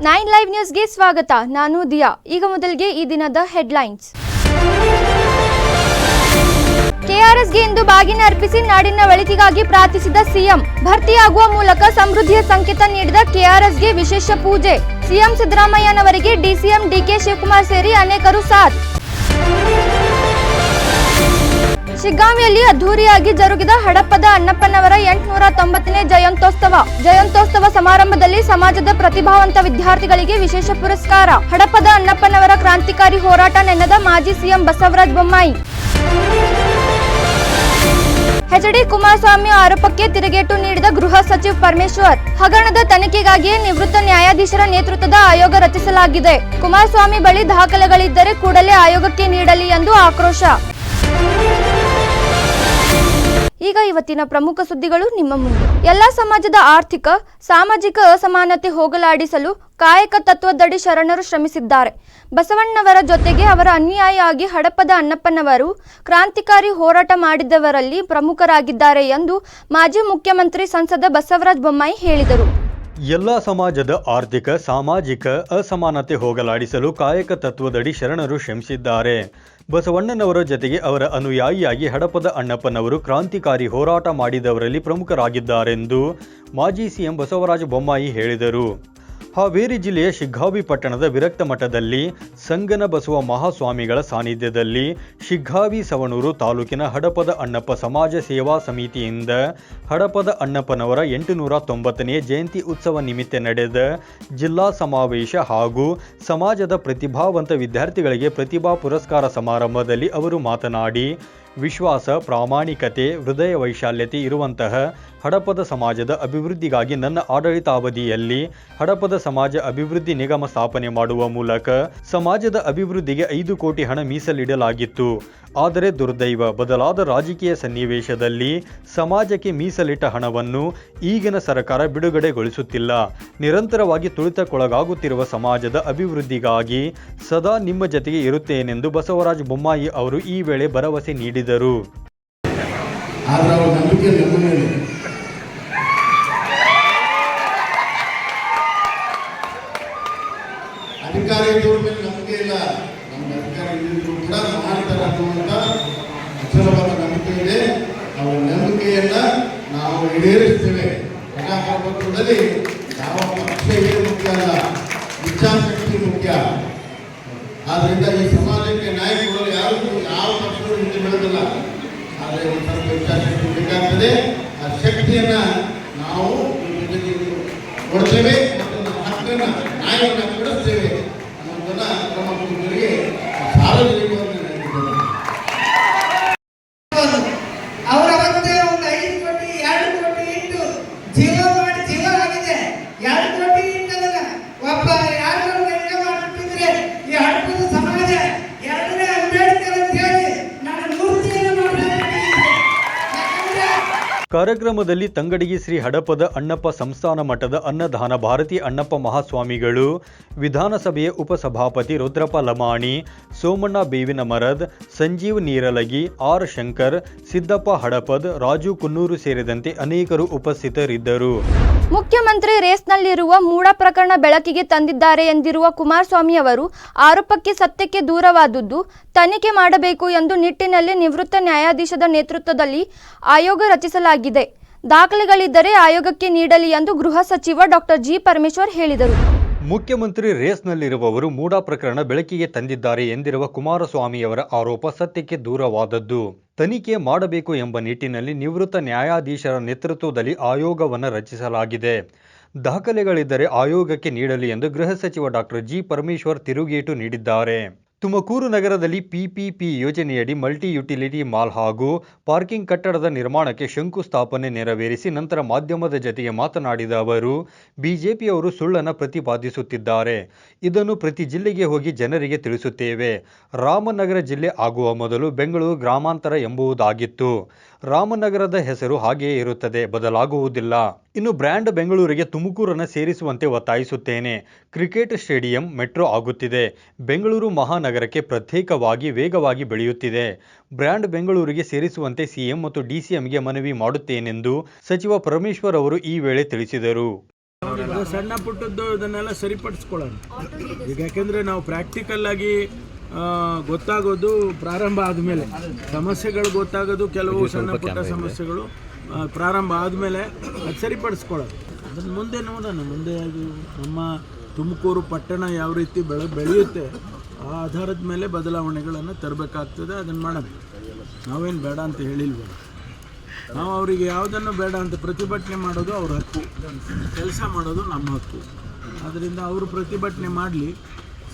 9 live ನ್ಯೂಸ್ಗೆ ಸ್ವಾಗತ. ನಾನು ದಿಯಾ. ಈಗ ಮೊದಲಿಗೆ ಈ ದಿನದ ಹೆಡ್ಲೈನ್ಸ್. ಕೆಆರ್ಎಸ್ಗೆ ಇಂದು ಬಾಗಿನ ಅರ್ಪಿಸಿ ನಾಡಿನ ಒಳಿತಿಗಾಗಿ ಪ್ರಾರ್ಥಿಸಿದ ಸಿಎಂ. ಭರ್ತಿಯಾಗುವ ಮೂಲಕ ಸಮೃದ್ಧಿಯ ಸಂಕೇತ ನೀಡಿದ ಕೆಆರ್ಎಸ್ಗೆ ವಿಶೇಷ ಪೂಜೆ. ಸಿಎಂ ಸಿದ್ದರಾಮಯ್ಯನವರಿಗೆ ಡಿಸಿಎಂ ಡಿಕೆ ಶಿವಕುಮಾರ್ ಸೇರಿ ಅನೇಕರು ಸಾಥ್. ಶಿಗ್ಗಾಂವಿಯಲ್ಲಿ ಅದ್ದೂರಿಯಾಗಿ ಜರುಗಿದ ಹಡಪದ ಅಣ್ಣಪ್ಪನವರ 890ನೇ ಜಯಂತ್ಯೋತ್ಸವ ಸಮಾರಂಭದಲ್ಲಿ ಸಮಾಜದ ಪ್ರತಿಭಾವಂತ ವಿದ್ಯಾರ್ಥಿಗಳಿಗೆ ವಿಶೇಷ ಪುರಸ್ಕಾರ. ಹಡಪದ ಅಣ್ಣಪ್ಪನವರ ಕ್ರಾಂತಿಕಾರಿ ಹೋರಾಟ ನೆನೆದ ಮಾಜಿ ಸಿಎಂ ಬಸವರಾಜ ಬೊಮ್ಮಾಯಿ. ಎಚ್ಡಿ ಕುಮಾರಸ್ವಾಮಿ ಆರೋಪಕ್ಕೆ ತಿರುಗೇಟು ನೀಡಿದ ಗೃಹ ಸಚಿವ ಪರಮೇಶ್ವರ್. ಹಗರಣದ ತನಿಖೆಗಾಗಿಯೇ ನಿವೃತ್ತ ನ್ಯಾಯಾಧೀಶರ ನೇತೃತ್ವದ ಆಯೋಗ ರಚಿಸಲಾಗಿದೆ. ಕುಮಾರಸ್ವಾಮಿ ಬಳಿ ದಾಖಲೆಗಳಿದ್ದರೆ ಕೂಡಲೇ ಆಯೋಗಕ್ಕೆ ನೀಡಲಿ ಎಂದು ಆಕ್ರೋಶ. ಈಗ ಇವತ್ತಿನ ಪ್ರಮುಖ ಸುದ್ದಿಗಳು ನಿಮ್ಮ ಮುಂದೆ. ಎಲ್ಲ ಸಮಾಜದ ಆರ್ಥಿಕ ಸಾಮಾಜಿಕ ಅಸಮಾನತೆ ಹೋಗಲಾಡಿಸಲು ಕಾಯಕ ತತ್ವದಡಿ ಶರಣರು ಶ್ರಮಿಸಿದ್ದಾರೆ. ಬಸವಣ್ಣವರ ಜೊತೆಗೆ ಅವರ ಅನುಯಾಯಿಯಾಗಿ ಹಡಪದ ಅಣ್ಣಪ್ಪನವರು ಕ್ರಾಂತಿಕಾರಿ ಹೋರಾಟ ಮಾಡಿದವರಲ್ಲಿ ಪ್ರಮುಖರಾಗಿದ್ದಾರೆ ಎಂದು ಮಾಜಿ ಮುಖ್ಯಮಂತ್ರಿ ಸಂಸದ ಬಸವರಾಜ ಬೊಮ್ಮಾಯಿ ಹೇಳಿದರು. ಎಲ್ಲ ಸಮಾಜದ ಆರ್ಥಿಕ ಸಾಮಾಜಿಕ ಅಸಮಾನತೆ ಹೋಗಲಾಡಿಸಲು ಕಾಯಕ ತತ್ವದಡಿ ಶರಣರು ಶ್ರಮಿಸಿದ್ದಾರೆ. ಬಸವಣ್ಣನವರ ಜೊತೆಗೆ ಅವರ ಅನುಯಾಯಿಯಾಗಿ ಹಡಪದ ಅಣ್ಣಪ್ಪನವರು ಕ್ರಾಂತಿಕಾರಿ ಹೋರಾಟ ಮಾಡಿದವರಲ್ಲಿ ಪ್ರಮುಖರಾಗಿದ್ದಾರೆಂದು ಮಾಜಿ ಸಿಎಂ ಬಸವರಾಜ ಬೊಮ್ಮಾಯಿ ಹೇಳಿದರು. ಹಾವೇರಿ ಜಿಲ್ಲೆಯ ಶಿಗ್ಗಾವಿ ಪಟ್ಟಣದ ವಿರಕ್ತ ಮಠದಲ್ಲಿ ಸಂಗನ ಬಸವ ಮಹಾಸ್ವಾಮಿಗಳ ಸಾನ್ನಿಧ್ಯದಲ್ಲಿ ಶಿಗ್ಗಾವಿ ಸವಣೂರು ತಾಲೂಕಿನ ಹಡಪದ ಅಣ್ಣಪ್ಪ ಸಮಾಜ ಸೇವಾ ಸಮಿತಿಯಿಂದ ಹಡಪದ ಅಣ್ಣಪ್ಪನವರ 890ನೇ ಜಯಂತಿ ಉತ್ಸವ ನಿಮಿತ್ತ ನಡೆದ ಜಿಲ್ಲಾ ಸಮಾವೇಶ ಹಾಗೂ ಸಮಾಜದ ಪ್ರತಿಭಾವಂತ ವಿದ್ಯಾರ್ಥಿಗಳಿಗೆ ಪ್ರತಿಭಾ ಪುರಸ್ಕಾರ ಸಮಾರಂಭದಲ್ಲಿ ಅವರು ಮಾತನಾಡಿ, ವಿಶ್ವಾಸ, ಪ್ರಾಮಾಣಿಕತೆ, ಹೃದಯ ವೈಶಾಲ್ಯತೆ ಇರುವಂತಹ ಹಡಪದ ಸಮಾಜದ ಅಭಿವೃದ್ಧಿಗಾಗಿ ನನ್ನ ಆಡಳಿತಾವಧಿಯಲ್ಲಿ ಹಡಪದ ಸಮಾಜ ಅಭಿವೃದ್ಧಿ ನಿಗಮ ಸ್ಥಾಪನೆ ಮಾಡುವ ಮೂಲಕ ಸಮಾಜದ ಅಭಿವೃದ್ಧಿಗೆ 5 ಕೋಟಿ ಹಣ ಮೀಸಲಿಡಲಾಗಿತ್ತು. ಆದರೆ ದುರ್ದೈವ, ಬದಲಾದ ರಾಜಕೀಯ ಸನ್ನಿವೇಶದಲ್ಲಿ ಸಮಾಜಕ್ಕೆ ಮೀಸಲಿಟ್ಟ ಹಣವನ್ನು ಈಗಿನ ಸರ್ಕಾರ ಬಿಡುಗಡೆಗೊಳಿಸುತ್ತಿಲ್ಲ. ನಿರಂತರವಾಗಿ ತುಳಿತಕ್ಕೊಳಗಾಗುತ್ತಿರುವ ಸಮಾಜದ ಅಭಿವೃದ್ಧಿಗಾಗಿ ಸದಾ ನಿಮ್ಮ ಜೊತೆಗೆ ಇರುತ್ತೇನೆಂದು ಬಸವರಾಜ ಬೊಮ್ಮಾಯಿ ಅವರು ಈ ವೇಳೆ ಭರವಸೆ ನೀಡಿದರು. ಅಧಿಕಾರಿಗಳ ಮೇಲೆ ನಂಬಿಕೆ ಇಲ್ಲ. ನಮ್ಮ ಅಧಿಕಾರಿಗಳು ಕೂಡ ಮಾಡ್ತಾರೆ ಅನ್ನುವಂಥ ಅಚಲವಾದ ನಂಬಿಕೆ ಇದೆ. ಅವರ ನಂಬಿಕೆಯನ್ನ ನಾವು ಈಡೇರಿಸ್ತೇವೆ. ಪ್ರಜಾಪ್ರಭುತ್ವದಲ್ಲಿ ಯಾವ ಪಕ್ಷ ಏನು ಮುಖ್ಯ ಅಲ್ಲ, ಇಚ್ಛಾಶಕ್ತಿ ಮುಖ್ಯ. ಆದ್ರಿಂದ ಈ ಸಮಾಜಕ್ಕೆ ನ್ಯಾಯ ಕೊಡಲು ಯಾವ ಪಕ್ಷಗಳು ಹಿಂದೆ ಬೀಳೋದಿಲ್ಲ. ಆದರೆ ಒಂದು ಸ್ವಲ್ಪ ಇಚ್ಛಾಶಕ್ತಿ ಬೇಕಾಗ್ತದೆ. ಆ ಶಕ್ತಿಯನ್ನ ನಾವು ಕೊಡ್ತೇವೆ ಮತ್ತು ಹಕ್ಕನ್ನ ನ್ಯಾಯವನ್ನು ಕೊಡಿಸ್ತೇವೆ ಅನ್ನೋದನ್ನ ನಮ್ಮ ಕುಟುಂಬರಿಗೆ ಸಾರ್ವಜನಿಕವಾಗಿ ಅವರ ಮತ್ತೆ ಒಂದು 5 ಕೋಟಿ 2 ಕೋಟಿ ಇಟ್ಟು ಜೀವ ಆಗಿದೆ. 2 ಕೋಟಿ ಇಟ್ಟದನ್ನ ಒಬ್ಬ ಯಾರು ಮಾಡಿಬಿಟ್ಟಿದ್ರೆ ಈ ಹಡಪದ ಸಮಾಜ 2ನೇ ಅಂಬೇಡ್ಕರ್ ಅಂತ ಹೇಳಿ ನಾನು ಮೂರ್ತಿಯನ್ನು ಮಾಡಬೇಕು. ಕಾರ್ಯಕ್ರಮದಲ್ಲಿ ತಂಗಡಗಿ ಶ್ರೀ ಹಡಪದ ಅಣ್ಣಪ್ಪ ಸಂಸ್ಥಾನ ಮಠದ ಅನ್ನದಾನ ಭಾರತಿ ಅಣ್ಣಪ್ಪ ಮಹಾಸ್ವಾಮಿಗಳು, ವಿಧಾನಸಭೆಯ ಉಪಸಭಾಪತಿ ರುದ್ರಪ್ಪ ಲಮಾಣಿ, ಸೋಮಣ್ಣ ಬೇವಿನ ಮರದ್, ಸಂಜೀವ್ ನೀರಲಗಿ, ಆರ್ ಶಂಕರ್, ಸಿದ್ದಪ್ಪ ಹಡಪದ್, ರಾಜು ಕುನ್ನೂರು ಸೇರಿದಂತೆ ಅನೇಕರು ಉಪಸ್ಥಿತರಿದ್ದರು. ಮುಖ್ಯಮಂತ್ರಿ ರೇಸ್ನಲ್ಲಿರುವ ಮೂಡ ಪ್ರಕರಣ ಬೆಳಕಿಗೆ ತಂದಿದ್ದಾರೆ ಎಂದಿರುವ ಕುಮಾರಸ್ವಾಮಿ ಅವರು ಆರೋಪಕ್ಕೆ ಸತ್ಯಕ್ಕೆ ದೂರವಾದುದು ತನಿಖೆ ಮಾಡಬೇಕು ಎಂದು ನಿಟ್ಟಿನಲ್ಲಿ ನಿವೃತ್ತ ನ್ಯಾಯಾಧೀಶದ ನೇತೃತ್ವದಲ್ಲಿ ಆಯೋಗ ರಚಿಸಲಾಗಿದೆ. ದಾಖಲೆಗಳಿದ್ದರೆ ಆಯೋಗಕ್ಕೆ ನೀಡಲಿ ಎಂದು ಗೃಹ ಸಚಿವ ಡಾಕ್ಟರ್ ಜಿ ಪರಮೇಶ್ವರ್ ಹೇಳಿದರು. ಮುಖ್ಯಮಂತ್ರಿ ರೇಸ್ನಲ್ಲಿರುವವರು ಮೂಡ ಪ್ರಕರಣ ಬೆಳಕಿಗೆ ತಂದಿದ್ದಾರೆ ಎಂದಿರುವ ಕುಮಾರಸ್ವಾಮಿಯವರ ಆರೋಪ ಸತ್ಯಕ್ಕೆ ದೂರವಾದದ್ದು. ತನಿಖೆ ಮಾಡಬೇಕು ಎಂಬ ನಿಟ್ಟಿನಲ್ಲಿ ನಿವೃತ್ತ ನ್ಯಾಯಾಧೀಶರ ನೇತೃತ್ವದಲ್ಲಿ ಆಯೋಗವನ್ನು ರಚಿಸಲಾಗಿದೆ. ದಾಖಲೆಗಳಿದ್ದರೆ ಆಯೋಗಕ್ಕೆ ನೀಡಲಿ ಎಂದು ಗೃಹ ಸಚಿವ ಡಾಕ್ಟರ್ ಜಿ ಪರಮೇಶ್ವರ್ ತಿರುಗೇಟು ನೀಡಿದ್ದಾರೆ. ತುಮಕೂರು ನಗರದಲ್ಲಿ ಪಿಪಿಪಿ ಯೋಜನೆಯಡಿ ಮಲ್ಟಿ ಯುಟಿಲಿಟಿ ಮಾಲ್ ಹಾಗೂ ಪಾರ್ಕಿಂಗ್ ಕಟ್ಟಡದ ನಿರ್ಮಾಣಕ್ಕೆ ಶಂಕುಸ್ಥಾಪನೆ ನೆರವೇರಿಸಿ ನಂತರ ಮಾಧ್ಯಮದ ಜತೆಗೆ ಮಾತನಾಡಿದ ಅವರು, ಬಿಜೆಪಿಯವರು ಸುಳ್ಳನ್ನು ಪ್ರತಿಪಾದಿಸುತ್ತಿದ್ದಾರೆ. ಇದನ್ನು ಪ್ರತಿ ಜಿಲ್ಲೆಗೆ ಹೋಗಿ ಜನರಿಗೆ ತಿಳಿಸುತ್ತೇವೆ. ರಾಮನಗರ ಜಿಲ್ಲೆ ಆಗುವ ಮೊದಲು ಬೆಂಗಳೂರು ಗ್ರಾಮಾಂತರ ಎಂಬುದಾಗಿತ್ತು. ರಾಮನಗರದ ಹೆಸರು ಹಾಗೆಯೇ ಇರುತ್ತದೆ, ಬದಲಾಗುವುದಿಲ್ಲ. ಇನ್ನು ಬ್ರ್ಯಾಂಡ್ ಬೆಂಗಳೂರಿಗೆ ತುಮಕೂರನ್ನು ಸೇರಿಸುವಂತೆ ಒತ್ತಾಯಿಸುತ್ತೇನೆ. ಕ್ರಿಕೆಟ್ ಸ್ಟೇಡಿಯಂ ಮೆಟ್ರೋ ಆಗುತ್ತಿದೆ. ಬೆಂಗಳೂರು ಮಹಾನಗರಕ್ಕೆ ಪ್ರತ್ಯೇಕವಾಗಿ ವೇಗವಾಗಿ ಬೆಳೆಯುತ್ತಿದೆ. ಬ್ರ್ಯಾಂಡ್ ಬೆಂಗಳೂರಿಗೆ ಸೇರಿಸುವಂತೆ ಸಿಎಂ ಮತ್ತು ಡಿಸಿಎಂಗೆ ಮನವಿ ಮಾಡುತ್ತೇನೆಂದು ಸಚಿವ ಪರಮೇಶ್ವರ್ ಅವರು ಈ ವೇಳೆ ತಿಳಿಸಿದರು. ಸಣ್ಣ ಪುಟ್ಟದ್ದು ಇದನ್ನೆಲ್ಲ ಸರಿಪಡಿಸ್ಕೊಳ್ಳೋಣ ಈಗ, ಯಾಕೆಂದರೆ ನಾವು ಪ್ರಾಕ್ಟಿಕಲ್ ಆಗಿ ಗೊತ್ತಾಗೋದು ಪ್ರಾರಂಭ ಆದಮೇಲೆ, ಸಮಸ್ಯೆಗಳು ಗೊತ್ತಾಗೋದು ಕೆಲವು ಸಣ್ಣ ಪುಟ್ಟ ಸಮಸ್ಯೆಗಳು ಪ್ರಾರಂಭ ಆದಮೇಲೆ ಅದು ಸರಿಪಡಿಸ್ಕೊಳ್ಳೋದು. ಅದನ್ನು ಮುಂದೆ ನೋಡೋಣ. ಮುಂದೆ ಅದು ನಮ್ಮ ತುಮಕೂರು ಪಟ್ಟಣ ಯಾವ ರೀತಿ ಬೆಳೆಯುತ್ತೆ ಆ ಆಧಾರದ ಮೇಲೆ ಬದಲಾವಣೆಗಳನ್ನು ತರಬೇಕಾಗ್ತದೆ. ಅದನ್ನು ಮಾಡೋಣ. ನಾವೇನು ಬೇಡ ಅಂತ ಹೇಳಿಲ್ವ. ನಾವು ಅವರಿಗೆ ಯಾವುದನ್ನು ಬೇಡ ಅಂತ ಪ್ರತಿಭಟನೆ ಮಾಡೋದು ಅವ್ರ ಹಕ್ಕು, ಕೆಲಸ ಮಾಡೋದು ನಮ್ಮ ಹಕ್ಕು. ಆದ್ದರಿಂದ ಅವರು ಪ್ರತಿಭಟನೆ ಮಾಡಲಿ,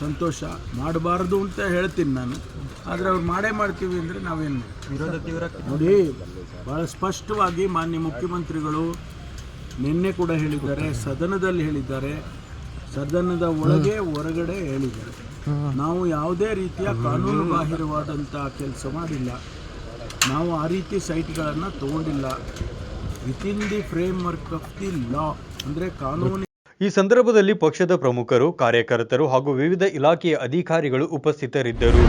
ಸಂತೋಷ. ಮಾಡಬಾರ್ದು ಅಂತ ಹೇಳ್ತೀನಿ ನಾನು, ಆದರೆ ಅವ್ರು ಮಾಡೇ ಮಾಡ್ತೀವಿ ಅಂದರೆ ನಾವೇನು ನೋಡಿ. ಭಾಳ ಸ್ಪಷ್ಟವಾಗಿ ಮಾನ್ಯ ಮುಖ್ಯಮಂತ್ರಿಗಳು ನಿನ್ನೆ ಕೂಡ ಹೇಳಿದ್ದಾರೆ, ಸದನದಲ್ಲಿ ಹೇಳಿದ್ದಾರೆ, ಸದನದ ಒಳಗೆ ಹೊರಗಡೆ ಹೇಳಿದ್ದಾರೆ. ನಾವು ಯಾವುದೇ ರೀತಿಯ ಕಾನೂನು ಬಾಹಿರವಾದಂಥ ಕೆಲಸ ಮಾಡಿಲ್ಲ. ನಾವು ಆ ರೀತಿ ಸೈಟ್ಗಳನ್ನು ತಗೊಂಡಿಲ್ಲ. Within the frame work of the law, ಅಂದರೆ ಕಾನೂನು. ಈ ಸಂದರ್ಭದಲ್ಲಿ ಪಕ್ಷದ ಪ್ರಮುಖರು, ಕಾರ್ಯಕರ್ತರು ಹಾಗೂ ವಿವಿಧ ಇಲಾಖೆಯ ಅಧಿಕಾರಿಗಳು ಉಪಸ್ಥಿತರಿದ್ದರು.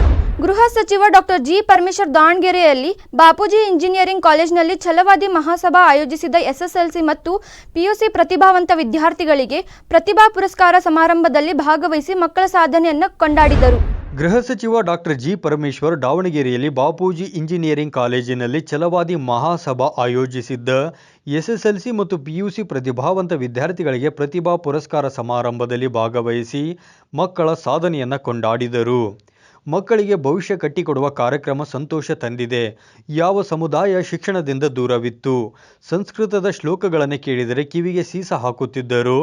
ಗೃಹ ಸಚಿವ ಡಾಕ್ಟರ್ ಜಿ ಪರಮೇಶ್ವರ್ ದಾವಣಗೆರೆಯಲ್ಲಿ ಬಾಪೂಜಿ ಇಂಜಿನಿಯರಿಂಗ್ ಕಾಲೇಜಿನಲ್ಲಿ ಛಲವಾದಿ ಮಹಾಸಭಾ ಆಯೋಜಿಸಿದ ಎಸ್ಎಸ್ಎಲ್ಸಿ ಮತ್ತು ಪಿಯುಸಿ ಪ್ರತಿಭಾವಂತ ವಿದ್ಯಾರ್ಥಿಗಳಿಗೆ ಪ್ರತಿಭಾ ಪುರಸ್ಕಾರ ಸಮಾರಂಭದಲ್ಲಿ ಭಾಗವಹಿಸಿ ಮಕ್ಕಳ ಸಾಧನೆಯನ್ನು ಕೊಂಡಾಡಿದರು. ಗೃಹ ಸಚಿವ ಡಾಕ್ಟರ್ ಜಿ ಪರಮೇಶ್ವರ್ ದಾವಣಗೆರೆಯಲ್ಲಿ ಬಾಪೂಜಿ ಇಂಜಿನಿಯರಿಂಗ್ ಕಾಲೇಜಿನಲ್ಲಿ ಛಲವಾದಿ ಮಹಾಸಭಾ ಆಯೋಜಿಸಿದ್ದ ಎಸ್ಎಸ್ಎಲ್ಸಿ ಮತ್ತು ಪಿಯುಸಿ ಪ್ರತಿಭಾವಂತ ವಿದ್ಯಾರ್ಥಿಗಳಿಗೆ ಪ್ರತಿಭಾ ಪುರಸ್ಕಾರ ಸಮಾರಂಭದಲ್ಲಿ ಭಾಗವಹಿಸಿ ಮಕ್ಕಳ ಸಾಧನೆಯನ್ನು ಕೊಂಡಾಡಿದರು. ಮಕ್ಕಳಿಗೆ ಭವಿಷ್ಯ ಕಟ್ಟಿಕೊಡುವ ಕಾರ್ಯಕ್ರಮ ಸಂತೋಷ ತಂದಿದೆ. ಯಾವ ಸಮುದಾಯ ಶಿಕ್ಷಣದಿಂದ ದೂರವಿತ್ತು, ಸಂಸ್ಕೃತದ ಶ್ಲೋಕಗಳನ್ನು ಕೇಳಿದರೆ ಕಿವಿಗೆ ಸೀಸ ಹಾಕುತ್ತಿದ್ದರು,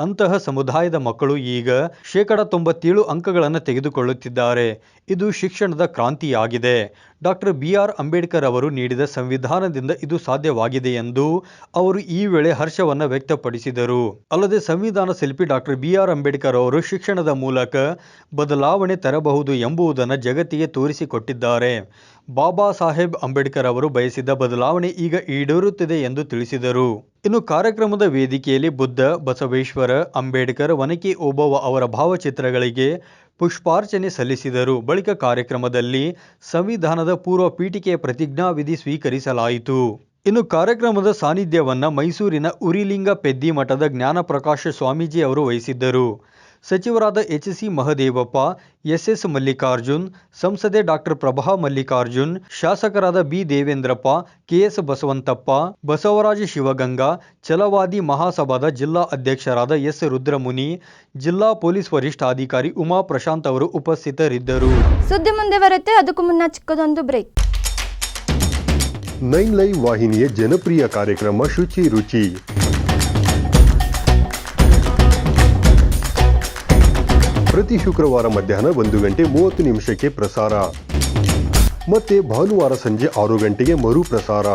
ಅಂತಹ ಸಮುದಾಯದ ಮಕ್ಕಳು ಈಗ 97% ಅಂಕಗಳನ್ನು ತೆಗೆದುಕೊಳ್ಳುತ್ತಿದ್ದಾರೆ. ಇದು ಶಿಕ್ಷಣದ ಕ್ರಾಂತಿಯಾಗಿದೆ. ಡಾಕ್ಟರ್ BR ಅಂಬೇಡ್ಕರ್ ಅವರು ನೀಡಿದ ಸಂವಿಧಾನದಿಂದ ಇದು ಸಾಧ್ಯವಾಗಿದೆ ಎಂದು ಅವರು ಈ ವೇಳೆ ಹರ್ಷವನ್ನು ವ್ಯಕ್ತಪಡಿಸಿದರು. ಅಲ್ಲದೆ ಸಂವಿಧಾನ ಶಿಲ್ಪಿ ಡಾಕ್ಟರ್ BR ಅಂಬೇಡ್ಕರ್ ಅವರು ಶಿಕ್ಷಣದ ಮೂಲಕ ಬದಲಾವಣೆ ತರಬಹುದು ಎಂಬುದನ್ನು ಜಗತ್ತಿಗೆ ತೋರಿಸಿಕೊಟ್ಟಿದ್ದಾರೆ. ಬಾಬಾ ಸಾಹೇಬ್ ಅಂಬೇಡ್ಕರ್ ಅವರು ಬಯಸಿದ ಬದಲಾವಣೆ ಈಗ ಈಡೇರುತ್ತಿದೆ ಎಂದು ತಿಳಿಸಿದರು. ಇನ್ನು ಕಾರ್ಯಕ್ರಮದ ವೇದಿಕೆಯಲ್ಲಿ ಬುದ್ಧ, ಬಸವೇಶ್ವರ, ಅಂಬೇಡ್ಕರ್, ಒನಕೆ ಓಬವ್ವ ಅವರ ಭಾವಚಿತ್ರಗಳಿಗೆ ಪುಷ್ಪಾರ್ಚನೆ ಸಲ್ಲಿಸಿದರು. ಬಳಿಕ ಕಾರ್ಯಕ್ರಮದಲ್ಲಿ ಸಂವಿಧಾನದ ಪೂರ್ವ ಪೀಠಿಕೆಯ ಪ್ರತಿಜ್ಞಾವಿಧಿ ಸ್ವೀಕರಿಸಲಾಯಿತು. ಇನ್ನು ಕಾರ್ಯಕ್ರಮದ ಸಾನ್ನಿಧ್ಯವನ್ನ ಮೈಸೂರಿನ ಉರಿಲಿಂಗ ಪೆದ್ದಿ ಮಠದ ಜ್ಞಾನಪ್ರಕಾಶ ಸ್ವಾಮೀಜಿ ಅವರು ವಹಿಸಿದ್ದರು. ಸಚಿವರಾದ HC ಮಹದೇವಪ್ಪ, SS ಮಲ್ಲಿಕಾರ್ಜುನ್, ಸಂಸದೆ ಡಾಕ್ಟರ್ ಪ್ರಭಾ ಮಲ್ಲಿಕಾರ್ಜುನ್, ಶಾಸಕರಾದ B ದೇವೇಂದ್ರಪ್ಪ, KS ಬಸವಂತಪ್ಪ, ಬಸವರಾಜ ಶಿವಗಂಗಾ, ಛಲವಾದಿ ಮಹಾಸಭಾದ ಜಿಲ್ಲಾ ಅಧ್ಯಕ್ಷರಾದ S ರುದ್ರಮುನಿ, ಜಿಲ್ಲಾ ಪೊಲೀಸ್ ವರಿಷ್ಠಾಧಿಕಾರಿ ಉಮಾ ಪ್ರಶಾಂತ್ ಅವರು ಉಪಸ್ಥಿತರಿದ್ದರು. ಸುದ್ದಿ ಮುಂದೆ ಬರುತ್ತೆ, ಅದಕ್ಕೂ ಮುನ್ನ ಚಿಕ್ಕದೊಂದು ಬ್ರೇಕ್. 9 ಲೈವ್ ವಾಹಿನಿಯ ಜನಪ್ರಿಯ ಕಾರ್ಯಕ್ರಮ ಶುಚಿ ರುಚಿ. ಪ್ರತಿ ಶುಕ್ರವಾರ ಮಧ್ಯಾಹ್ನ 1:30 ಪ್ರಸಾರ, ಮತ್ತೆ ಭಾನುವಾರ ಸಂಜೆ 6 ಗಂಟೆಗೆ ಮರು ಪ್ರಸಾರ.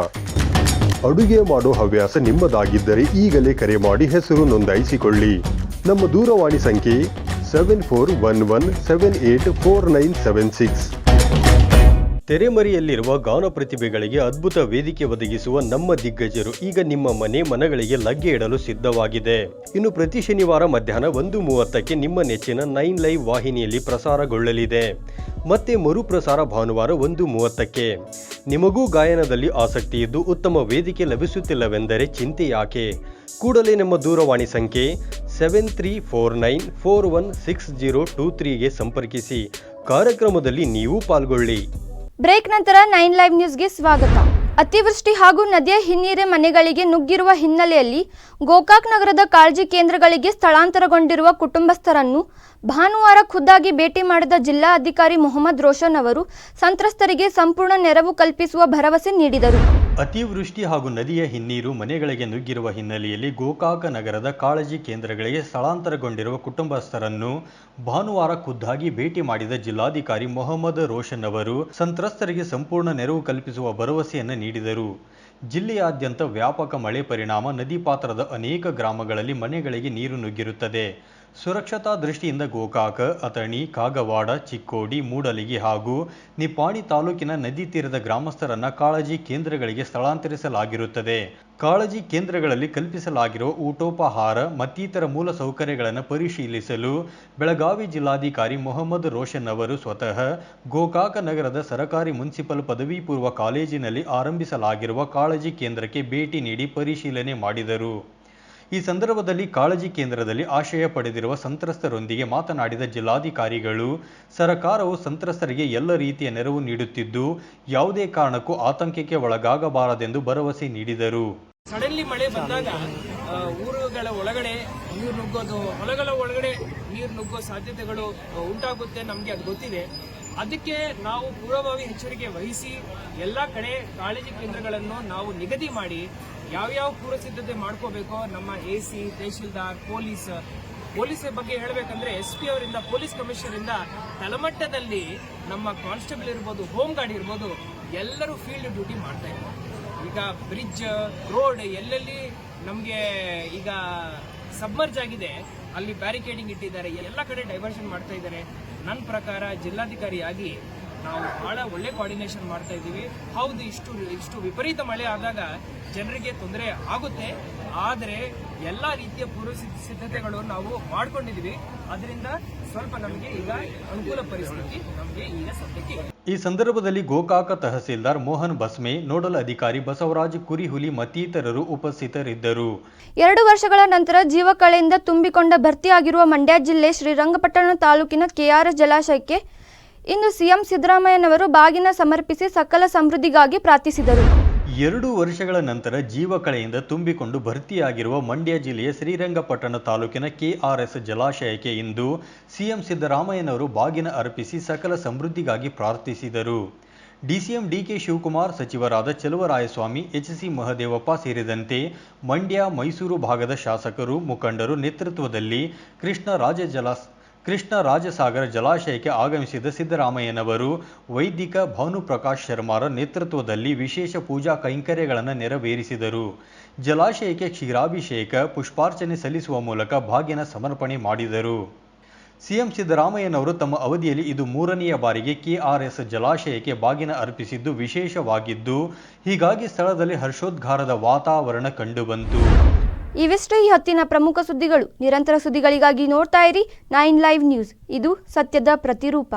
ಅಡುಗೆ ಮಾಡೋ ಹವ್ಯಾಸ ನಿಮ್ಮದಾಗಿದ್ದರೆ ಈಗಲೇ ಕರೆ ಮಾಡಿ ಹೆಸರು ನೋಂದಾಯಿಸಿಕೊಳ್ಳಿ. ನಮ್ಮ ದೂರವಾಣಿ ಸಂಖ್ಯೆ 7411784976. ತೆರೆಮರೆಯಲ್ಲಿರುವ ಗಾನ ಪ್ರತಿಭೆಗಳಿಗೆ ಅದ್ಭುತ ವೇದಿಕೆ ಒದಗಿಸುವ ನಮ್ಮ ದಿಗ್ಗಜರು ಈಗ ನಿಮ್ಮ ಮನೆಗಳಿಗೆ ಲಗ್ಗೆ ಇಡಲು ಸಿದ್ಧವಾಗಿದೆ. ಇನ್ನು ಪ್ರತಿ ಶನಿವಾರ ಮಧ್ಯಾಹ್ನ 1:30 ನಿಮ್ಮ ನೆಚ್ಚಿನ 9 ಲೈವ್ ವಾಹಿನಿಯಲ್ಲಿ ಪ್ರಸಾರಗೊಳ್ಳಲಿದೆ. ಮತ್ತೆ ಮರುಪ್ರಸಾರ ಭಾನುವಾರ 1:30. ನಿಮಗೂ ಗಾಯನದಲ್ಲಿ ಆಸಕ್ತಿ ಇದ್ದು ಉತ್ತಮ ವೇದಿಕೆ ಲಭಿಸುತ್ತಿಲ್ಲವೆಂದರೆ ಚಿಂತೆ ಯಾಕೆ? ಕೂಡಲೇ ನಮ್ಮ ದೂರವಾಣಿ ಸಂಖ್ಯೆ 7349416023ಗೆ ಸಂಪರ್ಕಿಸಿ. ಕಾರ್ಯಕ್ರಮದಲ್ಲಿ ನೀವು ಪಾಲ್ಗೊಳ್ಳಿ. ಬ್ರೇಕ್ ನಂತರ 9 ಲೈವ್ ನ್ಯೂಸ್ಗೆ ಸ್ವಾಗತ. ಅತಿವೃಷ್ಟಿ ಹಾಗೂ ನದಿಯ ಹಿನ್ನೀರೆ ಮನೆಗಳಿಗೆ ನುಗ್ಗಿರುವ ಹಿನ್ನೆಲೆಯಲ್ಲಿ ಗೋಕಾಕ್ ನಗರದ ಕಾಳಜಿ ಕೇಂದ್ರಗಳಿಗೆ ಸ್ಥಳಾಂತರಗೊಂಡಿರುವ ಕುಟುಂಬಸ್ಥರನ್ನು ಭಾನುವಾರ ಖುದ್ದಾಗಿ ಭೇಟಿ ಮಾಡಿದ ಜಿಲ್ಲಾಧಿಕಾರಿ ಮೊಹಮ್ಮದ್ ರೋಷನ್ ಅವರು ಸಂತ್ರಸ್ತರಿಗೆ ಸಂಪೂರ್ಣ ನೆರವು ಕಲ್ಪಿಸುವ ಭರವಸೆ ನೀಡಿದರು. ಅತಿವೃಷ್ಟಿ ಹಾಗೂ ನದಿಯ ಹಿನ್ನೀರು ಮನೆಗಳಿಗೆ ನುಗ್ಗಿರುವ ಹಿನ್ನೆಲೆಯಲ್ಲಿ ಗೋಕಾಕ ನಗರದ ಕಾಳಜಿ ಕೇಂದ್ರಗಳಿಗೆ ಸ್ಥಳಾಂತರಗೊಂಡಿರುವ ಕುಟುಂಬಸ್ಥರನ್ನು ಭಾನುವಾರ ಖುದ್ದಾಗಿ ಭೇಟಿ ಮಾಡಿದ ಜಿಲ್ಲಾಧಿಕಾರಿ ಮೊಹಮ್ಮದ್ ರೋಷನ್ ಅವರು ಸಂತ್ರಸ್ತರಿಗೆ ಸಂಪೂರ್ಣ ನೆರವು ಕಲ್ಪಿಸುವ ಭರವಸೆಯನ್ನು ನೀಡಿದರು. ಜಿಲ್ಲೆಯಾದ್ಯಂತ ವ್ಯಾಪಕ ಮಳೆ ಪರಿಣಾಮ ನದಿ ಪಾತ್ರದ ಅನೇಕ ಗ್ರಾಮಗಳಲ್ಲಿ ಮನೆಗಳಿಗೆ ನೀರು ನುಗ್ಗಿರುತ್ತದೆ. ಸುರಕ್ಷತಾ ದೃಷ್ಟಿಯಿಂದ ಗೋಕಾಕ, ಅಥಣಿ, ಕಾಗವಾಡ, ಚಿಕ್ಕೋಡಿ, ಮೂಡಲಗಿ ಹಾಗೂ ನಿಪಾಣಿ ತಾಲೂಕಿನ ನದಿ ತೀರದ ಗ್ರಾಮಸ್ಥರನ್ನ ಕಾಳಜಿ ಕೇಂದ್ರಗಳಿಗೆ ಸ್ಥಳಾಂತರಿಸಲಾಗಿರುತ್ತದೆ. ಕಾಳಜಿ ಕೇಂದ್ರಗಳಲ್ಲಿ ಕಲ್ಪಿಸಲಾಗಿರುವ ಊಟೋಪಹಾರ ಮತ್ತಿತರ ಮೂಲ ಸೌಕರ್ಯಗಳನ್ನು ಪರಿಶೀಲಿಸಲು ಬೆಳಗಾವಿ ಜಿಲ್ಲಾಧಿಕಾರಿ ಮೊಹಮ್ಮದ್ ರೋಷನ್ ಅವರು ಸ್ವತಃ ಗೋಕಾಕ ನಗರದ ಸರಕಾರಿ ಮುನ್ಸಿಪಲ್ ಪದವಿ ಪೂರ್ವ ಕಾಲೇಜಿನಲ್ಲಿ ಆರಂಭಿಸಲಾಗಿರುವ ಕಾಳಜಿ ಕೇಂದ್ರಕ್ಕೆ ಭೇಟಿ ನೀಡಿ ಪರಿಶೀಲನೆ ಮಾಡಿದರು. ಈ ಸಂದರ್ಭದಲ್ಲಿ ಕಾಳಜಿ ಕೇಂದ್ರದಲ್ಲಿ ಆಶ್ರಯ ಪಡೆದಿರುವ ಸಂತ್ರಸ್ತರೊಂದಿಗೆ ಮಾತನಾಡಿದ ಜಿಲ್ಲಾಧಿಕಾರಿಗಳು, ಸರ್ಕಾರವು ಸಂತ್ರಸ್ತರಿಗೆ ಎಲ್ಲ ರೀತಿಯ ನೆರವು ನೀಡುತ್ತಿದ್ದು ಯಾವುದೇ ಕಾರಣಕ್ಕೂ ಆತಂಕಕ್ಕೆ ಒಳಗಾಗಬಾರದೆಂದು ಭರವಸೆ ನೀಡಿದರು. ಸಡನ್ಲಿ ಮಳೆ ಬಂದಾಗ ಊರುಗಳ ಒಳಗಡೆ ನೀರು ನುಗ್ಗೋದು, ಹೊಲಗಳ ಒಳಗಡೆ ನೀರು ನುಗ್ಗೋ ಸಾಧ್ಯತೆಗಳು ಉಂಟಾಗುತ್ತೆ, ನಮಗೆ ಅದು ಗೊತ್ತಿದೆ. ಅದಕ್ಕೆ ನಾವು ಪೂರ್ವಭಾವಿ ಎಚ್ಚರಿಕೆ ವಹಿಸಿ ಎಲ್ಲ ಕಡೆ ಕಾಳಜಿ ಕೇಂದ್ರಗಳನ್ನು ನಾವು ನಿಗದಿ ಮಾಡಿ ಯಾವ್ಯಾವ ಪೂರ್ವ ಸಿದ್ಧತೆ ಮಾಡ್ಕೋಬೇಕೋ ನಮ್ಮ AC, ತಹಶೀಲ್ದಾರ್, ಪೊಲೀಸ್ ಬಗ್ಗೆ ಹೇಳಬೇಕಂದ್ರೆ SP ಅವರಿಂದ, ಪೊಲೀಸ್ ಕಮಿಷನರ್ ಇಂದ ತಳಮಟ್ಟದಲ್ಲಿ ನಮ್ಮ ಕಾನ್ಸ್ಟೇಬಲ್ ಇರ್ಬೋದು, ಹೋಮ್ ಗಾರ್ಡ್ ಇರ್ಬೋದು, ಎಲ್ಲರೂ ಫೀಲ್ಡ್ ಡ್ಯೂಟಿ ಮಾಡ್ತಾ ಇದ್ದಾರೆ. ಈಗ ಬ್ರಿಡ್ಜ್, ರೋಡ್ ಎಲ್ಲೆಲ್ಲಿ ನಮಗೆ ಈಗ ಸಬ್ಮರ್ಜ್ ಆಗಿದೆ ಅಲ್ಲಿ ಬ್ಯಾರಿಕೇಡಿಂಗ್ ಇಟ್ಟಿದ್ದಾರೆ, ಎಲ್ಲ ಕಡೆ ಡೈವರ್ಷನ್ ಮಾಡ್ತಾ ಇದ್ದಾರೆ. ನನ್ನ ಪ್ರಕಾರ ಜಿಲ್ಲಾಧಿಕಾರಿಯಾಗಿ ನಾವು ಬಹಳ ಒಳ್ಳೆ ಕೋಆರ್ಡಿನೇಷನ್ ಮಾಡ್ತಾ ಇದ್ದೀವಿ. ಹೌದು, ಇಷ್ಟು ವಿಪರೀತ ಮಳೆ ಆದಾಗ ಜನರಿಗೆ ತೊಂದರೆ ಆಗುತ್ತೆ, ಆದರೆ ಎಲ್ಲ ರೀತಿಯ ಪೂರ್ವ ಸಿದ್ಧತೆಗಳು ನಾವು ಮಾಡ್ಕೊಂಡಿದ್ದೀವಿ. ಅದರಿಂದ ಸ್ವಲ್ಪ ನಮಗೆ ಈಗ ಅನುಕೂಲ ಪರಿಸ್ಥಿತಿ ನಮಗೆ ಈಗ ಸದ್ಯಕ್ಕೆ. ಈ ಸಂದರ್ಭದಲ್ಲಿ ಗೋಕಾಕ ತಹಸೀಲ್ದಾರ್ ಮೋಹನ್ ಬಸ್ಮೆ, ನೋಡಲ್ ಅಧಿಕಾರಿ ಬಸವರಾಜ್ ಕುರಿಹುಲಿ ಮತ್ತಿತರರು ಉಪಸ್ಥಿತರಿದ್ದರು. 2 ವರ್ಷಗಳ ನಂತರ ಜೀವಕಳೆಯಿಂದ ತುಂಬಿಕೊಂಡ ಭರ್ತಿಯಾಗಿರುವ ಮಂಡ್ಯ ಜಿಲ್ಲೆ ಶ್ರೀರಂಗಪಟ್ಟಣ ತಾಲೂಕಿನ KRS ಜಲಾಶಯಕ್ಕೆ ಇಂದು ಸಿಎಂ ಸಿದ್ದರಾಮಯ್ಯನವರು ಬಾಗಿನ ಸಮರ್ಪಿಸಿ ಸಕಲ ಸಮೃದ್ಧಿಗಾಗಿ ಪ್ರಾರ್ಥಿಸಿದರು. 2 ವರ್ಷಗಳ ನಂತರ ಜೀವಕಳೆಯಿಂದ ತುಂಬಿಕೊಂಡು ಭರ್ತಿಯಾಗಿರುವ ಮಂಡ್ಯ ಜಿಲ್ಲೆಯ ಶ್ರೀರಂಗಪಟ್ಟಣ ತಾಲೂಕಿನ KRS ಜಲಾಶಯಕ್ಕೆ ಇಂದು ಸಿಎಂ ಸಿದ್ದರಾಮಯ್ಯನವರು ಬಾಗಿನ ಅರ್ಪಿಸಿ ಸಕಲ ಸಮೃದ್ಧಿಗಾಗಿ ಪ್ರಾರ್ಥಿಸಿದರು. DCM DK ಶಿವಕುಮಾರ್, ಸಚಿವರಾದ ಚಲುವರಾಯಸ್ವಾಮಿ, HC ಮಹದೇವಪ್ಪ ಸೇರಿದಂತೆ ಮಂಡ್ಯ, ಮೈಸೂರು ಭಾಗದ ಶಾಸಕರು, ಮುಖಂಡರು ನೇತೃತ್ವದಲ್ಲಿ ಕೃಷ್ಣರಾಜಸಾಗರ ಜಲಾಶಯಕ್ಕೆ ಆಗಮಿಸಿದ ಸಿದ್ದರಾಮಯ್ಯನವರು ವೈದಿಕ ಭಾನುಪ್ರಕಾಶ್ ಶರ್ಮಾರ ನೇತೃತ್ವದಲ್ಲಿ ವಿಶೇಷ ಪೂಜಾ ಕೈಂಕರ್ಯಗಳನ್ನು ನೆರವೇರಿಸಿದರು. ಜಲಾಶಯಕ್ಕೆ ಕ್ಷೀರಾಭಿಷೇಕ, ಪುಷ್ಪಾರ್ಚನೆ ಸಲ್ಲಿಸುವ ಮೂಲಕ ಬಾಗಿನ ಸಮರ್ಪಣೆ ಮಾಡಿದರು. ಸಿಎಂ ಸಿದ್ದರಾಮಯ್ಯನವರು ತಮ್ಮ ಅವಧಿಯಲ್ಲಿ ಇದು 3ನೆಯ ಬಾರಿಗೆ KRS ಜಲಾಶಯಕ್ಕೆ ಬಾಗಿನ ಅರ್ಪಿಸಿದ್ದು ವಿಶೇಷವಾಗಿದ್ದು, ಹೀಗಾಗಿ ಸ್ಥಳದಲ್ಲಿ ಹರ್ಷೋದ್ಗಾರದ ವಾತಾವರಣ ಕಂಡುಬಂತು. ಇವಿಷ್ಟು ಈ ಹೊತ್ತಿನ ಪ್ರಮುಖ ಸುದ್ದಿಗಳು. ನಿರಂತರ ಸುದ್ದಿಗಳಿಗಾಗಿ ನೋಡ್ತಾ ಇರಿ 9 ಲೈವ್ ನ್ಯೂಸ್. ಇದು ಸತ್ಯದ ಪ್ರತಿರೂಪ.